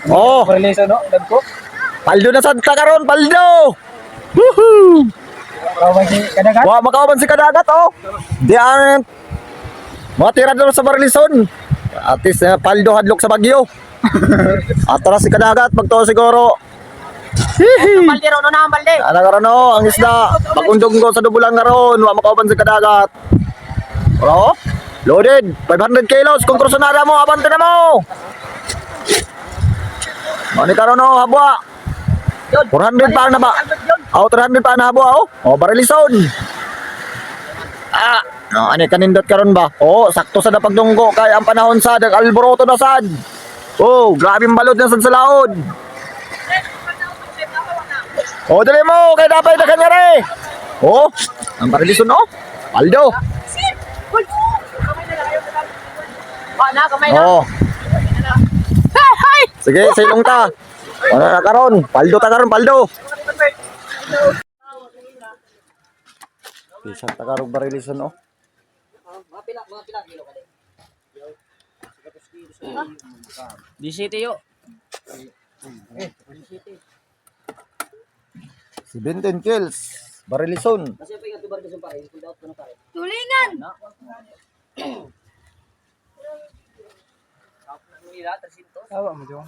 Oh, Paraliso no, dagko. paldo na sad ka karon, paldo. Woohoo! Kawan si kadagat. Wa makauban si kadagat oh. Di ang matira daw sa Barlison. Atis paldo hadlok sa Bagyo. Atras si kadagat pagto siguro. Hihi. Balde ro no na balde. Ana karon oh, ang isda. Pagundong ko sa dubulang karon, wa makauban si kadagat. Oh, loaded 500 kilos kung kursunada mo, abante na mo. Mani karon oh, habwa. 400 pa na ba? Oh, 300 pa na habwa oh. Oh, Barlison. No, ani kanindot karon ba? Oh, sakto sa napagdunggo kay ang panahon sa alboroto na sad. Oh, grabe ang balod na sad sa laod. Oh, dali mo kay dapat na kanyare. Oh, ang Barlison oh. Aldo. Na kamay na. Oh. Sige, silong ta. Wala na karon. Paldo ta karon, paldo. Bisa ta karon Barlison oh. Mga pila kilo ka di. Di yo. 17 kills. Barlison. Kasi pa yung tubar sa pare, pull out ko na pare. Tulingan! Tawa mo, Jong.